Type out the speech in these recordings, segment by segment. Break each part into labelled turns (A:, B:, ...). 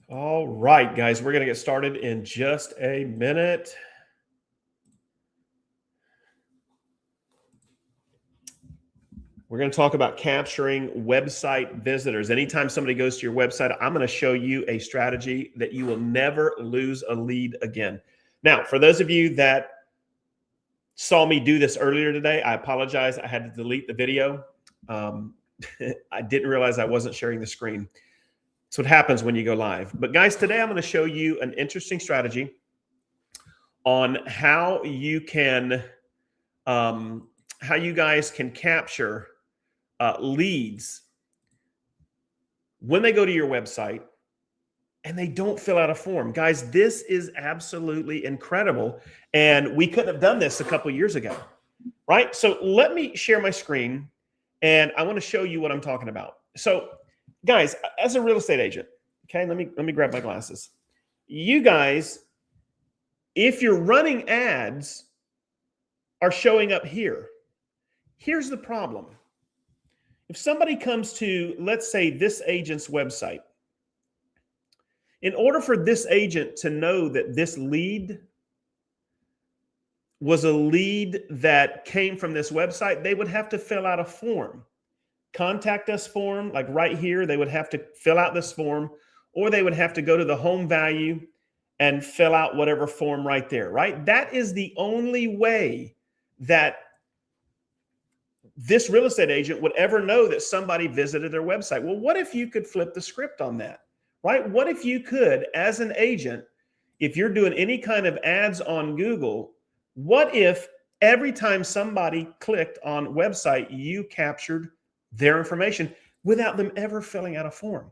A: All right, guys, we're going to get started in just a minute. We're going to talk about capturing website visitors. Anytime somebody goes to your website, I'm going to show you a strategy that you will never lose a lead again. Now, for those of you that saw me do this earlier today, I apologize. I had to delete the video. I didn't realize I wasn't sharing the screen. That's what happens when you go live. But guys, today I'm going to show you an interesting strategy on how you can, how you guys can capture leads when they go to your website and they don't fill out a form. Guys, this is absolutely incredible. And we couldn't have done this a couple of years ago, right? So let me share my screen and I want to show you what I'm talking about. So guys, as a real estate agent, okay, let me grab my glasses. You guys, if you're running ads, are showing up here. Here's the problem. If somebody comes to, let's say, this agent's website, in order for this agent to know that this lead was a lead that came from this website, they would have to fill out a form. Contact us form, like right here, they would have to fill out this form, or they would have to go to the home value and fill out whatever form right there, right? That is the only way that this real estate agent would ever know that somebody visited their website. Well, what if you could flip the script on that, right? What if you could, as an agent, if you're doing any kind of ads on Google, what if every time somebody clicked on website, you captured their information without them ever filling out a form?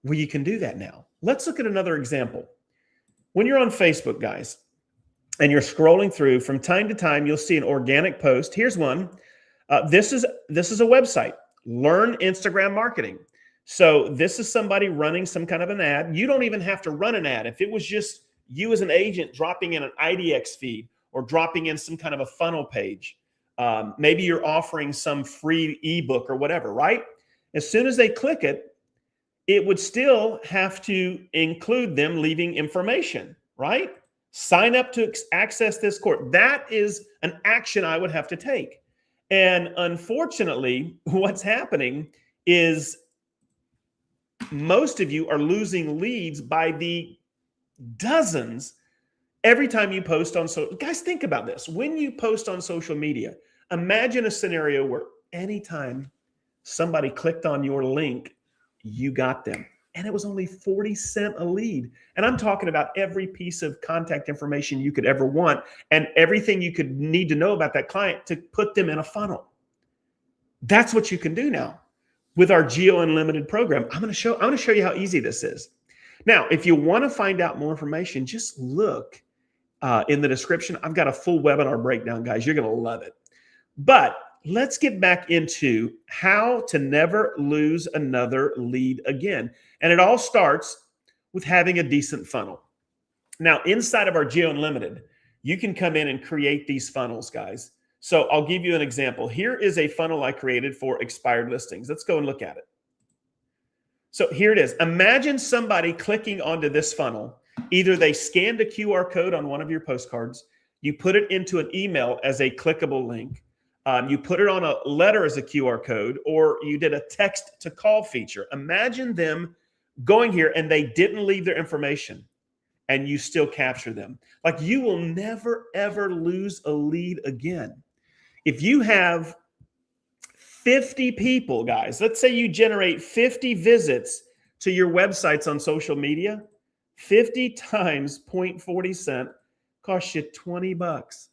A: Well, you can do that now. Let's look at another example. When you're on Facebook, guys, and you're scrolling through, from time to time, you'll see an organic post. Here's one. This is a website, Learn Instagram Marketing. So this is somebody running some kind of an ad. You don't even have to run an ad. If it was just you as an agent dropping in an IDX feed or dropping in some kind of a funnel page, maybe you're offering some free ebook or whatever, right? As soon as they click it, it would still have to include them leaving information, right? Sign up to access this course. That is an action I would have to take. And unfortunately, what's happening is most of you are losing leads by the dozens every time you post on social. Guys, think about this. When you post on social media, imagine a scenario where anytime somebody clicked on your link, you got them. And it was only 40 cents a lead. And I'm talking about every piece of contact information you could ever want and everything you could need to know about that client to put them in a funnel. That's what you can do now with our Geo Unlimited program. I'm going to show you how easy this is. Now, if you want to find out more information, just look in the description. I've got a full webinar breakdown, guys. You're going to love it. But let's get back into how to never lose another lead again. And it all starts with having a decent funnel. Now, inside of our Geo Unlimited, you can come in and create these funnels, guys. So I'll give you an example. Here is a funnel I created for expired listings. Let's go and look at it. So here it is. Imagine somebody clicking onto this funnel. Either they scanned a QR code on one of your postcards, you put it into an email as a clickable link, you put it on a letter as a QR code, or you did a text to call feature. Imagine them going here and they didn't leave their information and you still capture them. Like, you will never, ever lose a lead again. If you have 50 people, guys, let's say you generate 50 visits to your websites on social media, 50 times 0.40 cent costs you $20.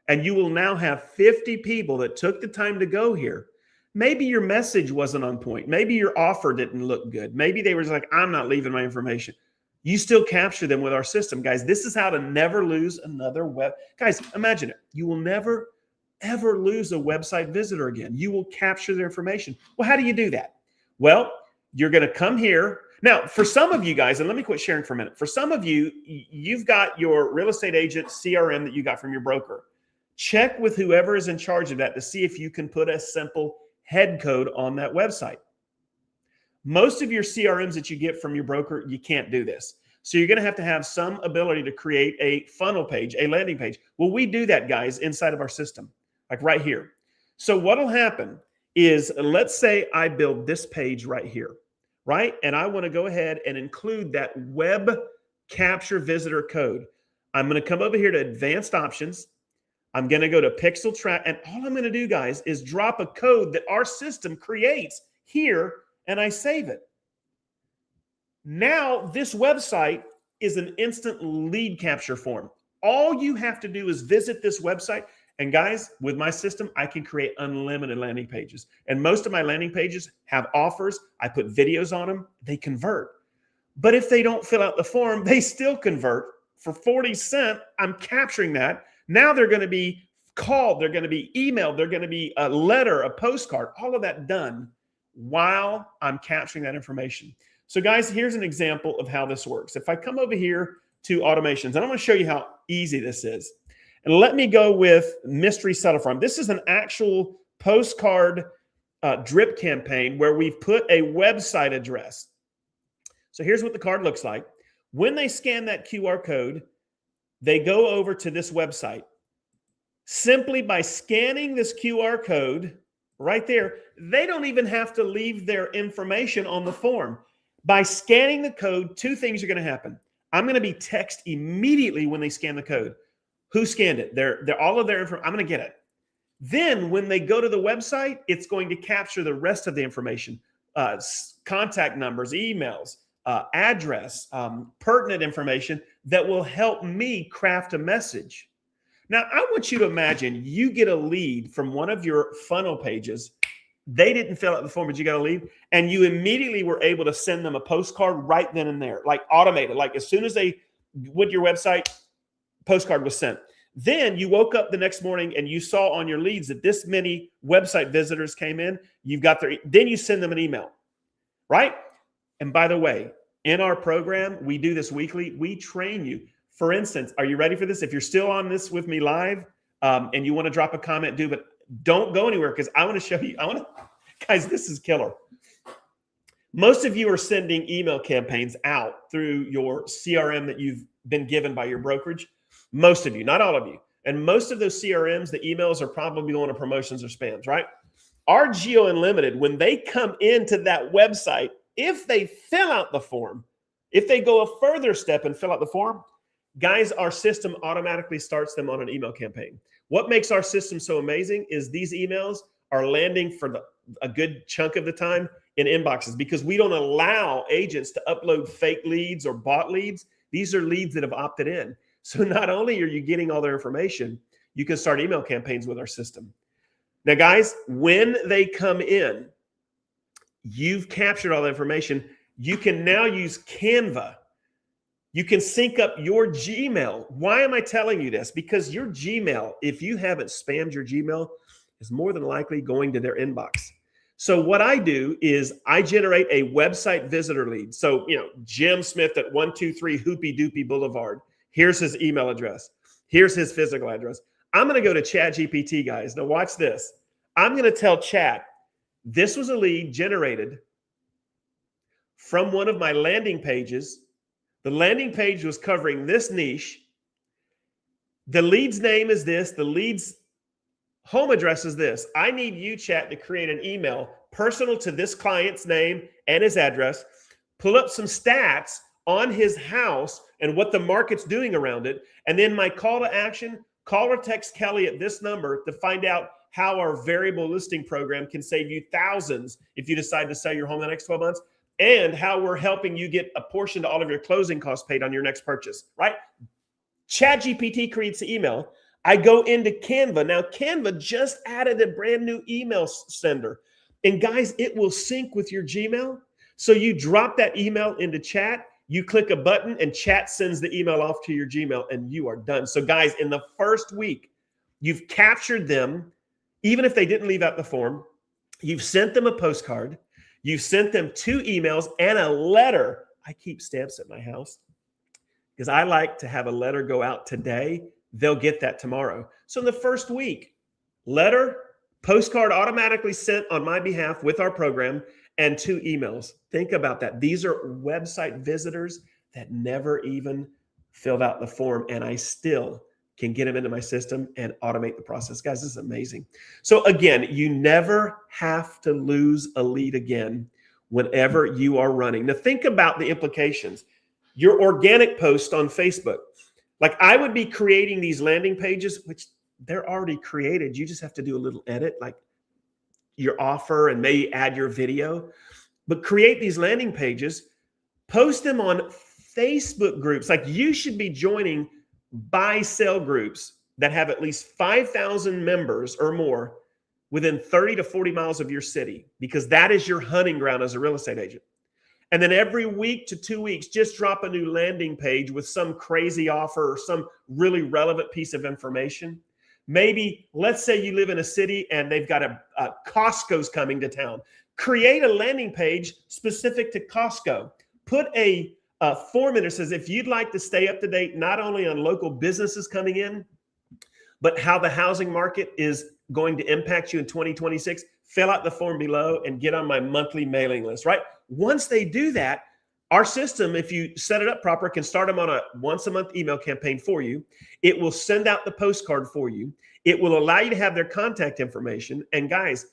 A: And you will now have 50 people that took the time to go here. Maybe your message wasn't on point. Maybe your offer didn't look good. Maybe they were like, I'm not leaving my information. You still capture them with our system, guys. This is how to never lose another web. Guys, imagine it. You will never, ever lose a website visitor again. You will capture their information. Well, how do you do that? Well, you're going to come here. Now, for some of you guys, and let me quit sharing for a minute. For some of you, you've got your real estate agent CRM that you got from your broker. Check with whoever is in charge of that to see if you can put a simple head code on that website. Most of your CRMs that you get from your broker, you can't do this. So you're going to have some ability to create a funnel page, a landing page. Well, we do that, guys, inside of our system, like right here. So what'll happen is, let's say I build this page right here, right? And I want to go ahead and include that web capture visitor code. I'm going to come over here to advanced options. I'm going to go to pixel track. And all I'm going to do, guys, is drop a code that our system creates here, and I save it. Now, this website is an instant lead capture form. All you have to do is visit this website. And guys, with my system, I can create unlimited landing pages. And most of my landing pages have offers. I put videos on them. They convert. But if they don't fill out the form, they still convert. For 40 cents, I'm capturing that. Now they're going to be called. They're going to be emailed. They're going to be a letter, a postcard, all of that done while I'm capturing that information. So guys, here's an example of how this works. If I come over here to automations, and I'm going to show you how easy this is. And let me go with Mystery Seller Farm. This is an actual postcard drip campaign where we've put a website address. So here's what the card looks like. When they scan that QR code, they go over to this website. Simply by scanning this QR code right there, they don't even have to leave their information on the form. By scanning the code, two things are going to happen. I'm going to be text immediately when they scan the code. Who scanned it? They're all of their information. I'm going to get it. Then when they go to the website, it's going to capture the rest of the information, contact numbers, emails, address, pertinent information that will help me craft a message. Now, I want you to imagine you get a lead from one of your funnel pages. They didn't fill out the form, but you got a lead, and you immediately were able to send them a postcard right then and there, like automated. Like as soon as they went to your website, postcard was sent. Then you woke up the next morning and you saw on your leads that this many website visitors came in. You've got then you send them an email, right? And by the way, in our program, we do this weekly. We train you. For instance, are you ready for this? If you're still on this with me live and you want to drop a comment, do, but don't go anywhere because I want to show you. Guys, this is killer. Most of you are sending email campaigns out through your CRM that you've been given by your brokerage. Most of you, not all of you. And most of those CRMs, the emails are probably going to promotions or spams, right? Our Geo Unlimited, when they come into that website, if they fill out the form, if they go a further step and fill out the form, guys, our system automatically starts them on an email campaign. What makes our system so amazing is these emails are landing for a good chunk of the time in inboxes because we don't allow agents to upload fake leads or bot leads. These are leads that have opted in. So not only are you getting all their information, you can start email campaigns with our system. Now, guys, when they come in, you've captured all the information. You can now use Canva. You can sync up your Gmail. Why am I telling you this? Because your Gmail, if you haven't spammed your Gmail, is more than likely going to their inbox. So what I do is I generate a website visitor lead. So, Jim Smith at 123 Hoopy Doopy Boulevard. Here's his email address. Here's his physical address. I'm going to go to ChatGPT, guys. Now watch this. I'm going to tell Chat, this was a lead generated from one of my landing pages. The landing page was covering this niche. The lead's name is this. The lead's home address is this. I need you, Chat, to create an email personal to this client's name and his address. Pull up some stats on his house and what the market's doing around it. And then my call to action, call or text Kelly at this number to find out how our variable listing program can save you thousands if you decide to sell your home in the next 12 months, and how we're helping you get a portion to all of your closing costs paid on your next purchase, right? ChatGPT creates the email. I go into Canva. Now, Canva just added a brand new email sender. And guys, it will sync with your Gmail. So you drop that email into Chat, you click a button, and Chat sends the email off to your Gmail, and you are done. So guys, in the first week, you've captured them, even if they didn't leave out the form. You've sent them a postcard. You've sent them 2 emails and a letter. I keep stamps at my house because I like to have a letter go out today. They'll get that tomorrow. So in the first week, letter, postcard automatically sent on my behalf with our program. and 2 emails. Think about that. These are website visitors that never even filled out the form, and I still can get them into my system and automate the process. Guys, this is amazing. So again, you never have to lose a lead again whenever you are running. Now think about the implications. Your organic post on Facebook. Like I would be creating these landing pages, which they're already created. You just have to do a little edit, like your offer and maybe add your video. But create these landing pages, post them on Facebook groups. Like you should be joining buy sell groups that have at least 5,000 members or more within 30 to 40 miles of your city, because that is your hunting ground as a real estate agent. And then every week to 2 weeks, just drop a new landing page with some crazy offer or some really relevant piece of information. Maybe let's say you live in a city and they've got a Costco's coming to town. Create a landing page specific to Costco. Put a form in that says, if you'd like to stay up to date, not only on local businesses coming in, but how the housing market is going to impact you in 2026, fill out the form below and get on my monthly mailing list, right? Once they do that, our system, if you set it up proper, can start them on a once a month email campaign for you. It will send out the postcard for you. It will allow you to have their contact information. And guys,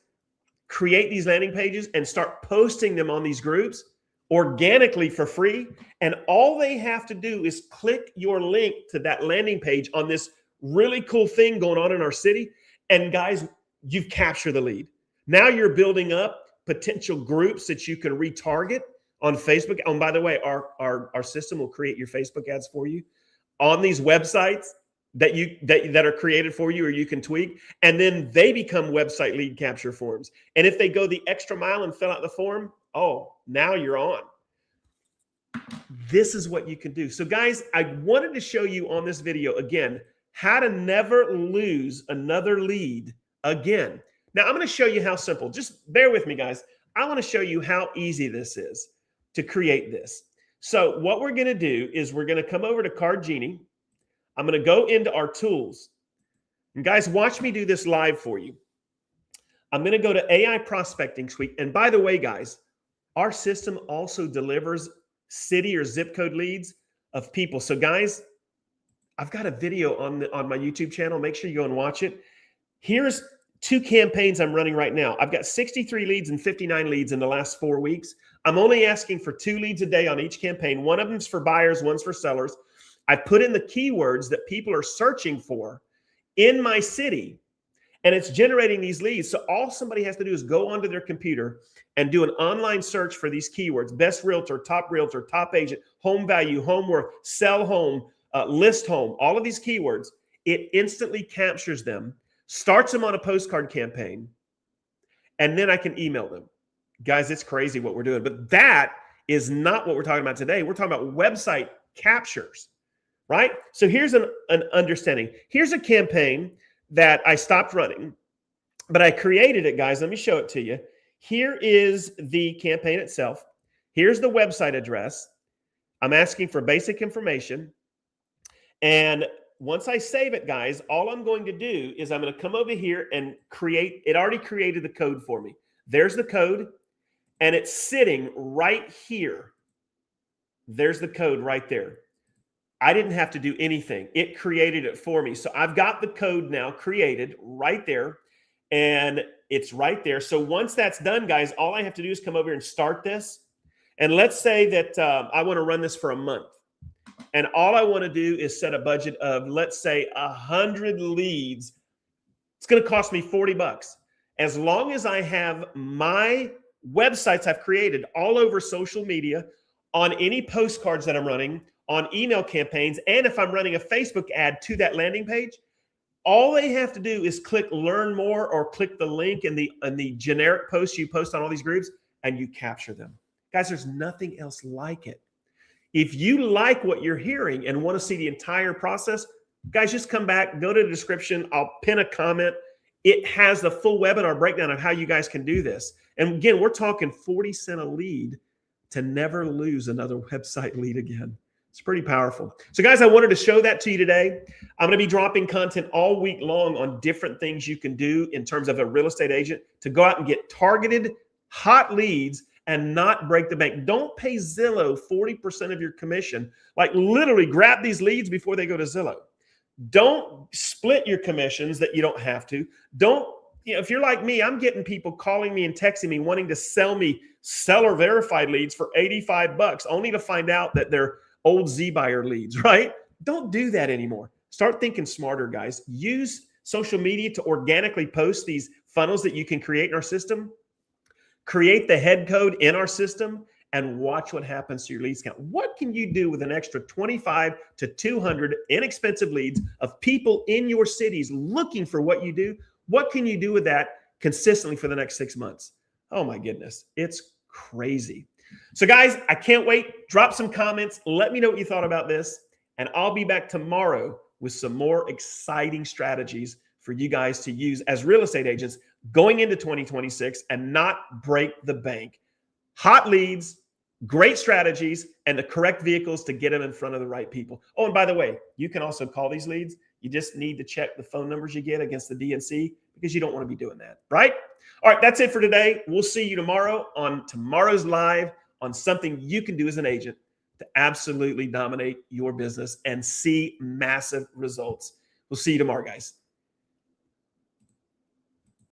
A: create these landing pages and start posting them on these groups organically for free. And all they have to do is click your link to that landing page on this really cool thing going on in our city. And guys, you've captured the lead. Now you're building up potential groups that you can retarget on Facebook. Oh, and by the way, our system will create your Facebook ads for you on these websites that are created for you, or you can tweak, and then they become website lead capture forms. And if they go the extra mile and fill out the form, oh, now you're on. This is what you can do. So guys, I wanted to show you on this video again how to never lose another lead again. Now I'm going to show you how simple. Just bear with me, guys. I want to show you how easy this is to create this. So what we're going to do is we're going to come over to Card Genie. I'm going to go into our tools. And guys, watch me do this live for you. I'm going to go to AI Prospecting Suite. And by the way, guys, our system also delivers city or zip code leads of people. So guys, I've got a video on my YouTube channel. Make sure you go and watch it. Here's 2 campaigns I'm running right now. I've got 63 leads and 59 leads in the last 4 weeks. I'm only asking for 2 leads a day on each campaign. One of them's for buyers, one's for sellers. I put in the keywords that people are searching for in my city, and it's generating these leads. So all somebody has to do is go onto their computer and do an online search for these keywords: best realtor, top agent, home value, home worth, sell home, list home, all of these keywords. It instantly captures them, starts them on a postcard campaign, and then I can email them. Guys, it's crazy what we're doing, but that is not what we're talking about today. We're talking about website captures, right? So here's an understanding. Here's a campaign that I stopped running, but I created it, guys. Let me show it to you. Here is the campaign itself. Here's the website address. I'm asking for basic information. And once I save it, guys, all I'm going to do is I'm going to come over here and create. It already created the code for me. There's the code, and it's sitting right here. There's the code right there. I didn't have to do anything. It created it for me. So I've got the code now created right there, and it's right there. So once that's done, guys, all I have to do is come over and start this. And let's say that I want to run this for a month. And all I want to do is set a budget of, let's say, 100 leads. It's going to cost me $40. As long as I have my websites I've created all over social media, on any postcards that I'm running, on email campaigns, and if I'm running a Facebook ad to that landing page, all they have to do is click learn more or click the link in the generic post you post on all these groups, and you capture them. Guys, there's nothing else like it. If you like what you're hearing and want to see the entire process, guys, just come back, go to the description. I'll pin a comment. It has the full webinar breakdown of how you guys can do this. And again, we're talking 40 cents a lead to never lose another website lead again. It's pretty powerful. So guys, I wanted to show that to you today. I'm going to be dropping content all week long on different things you can do in terms of a real estate agent to go out and get targeted hot leads and not break the bank. Don't pay Zillow 40% of your commission. Like literally grab these leads before they go to Zillow. Don't split your commissions that you don't have to. Don't, if you're like me, I'm getting people calling me and texting me wanting to sell me seller verified leads for 85 bucks, only to find out that they're old Z-buyer leads, right? Don't do that anymore. Start thinking smarter, guys. Use social media to organically post these funnels that you can create in our system. Create the head code in our system and watch what happens to your leads count. What can you do with an extra 25 to 200 inexpensive leads of people in your cities looking for what you do? What can you do with that consistently for the next 6 months? Oh my goodness, it's crazy. So guys, I can't wait. Drop some comments. Let me know what you thought about this. And I'll be back tomorrow with some more exciting strategies for you guys to use as real estate agents going into 2026 and not break the bank. Hot leads, great strategies, and the correct vehicles to get them in front of the right people. Oh, and by the way, you can also call these leads. You just need to check the phone numbers you get against the DNC because you don't want to be doing that, right? All right, that's it for today. We'll see you tomorrow on tomorrow's live on something you can do as an agent to absolutely dominate your business and see massive results. We'll see you tomorrow, guys.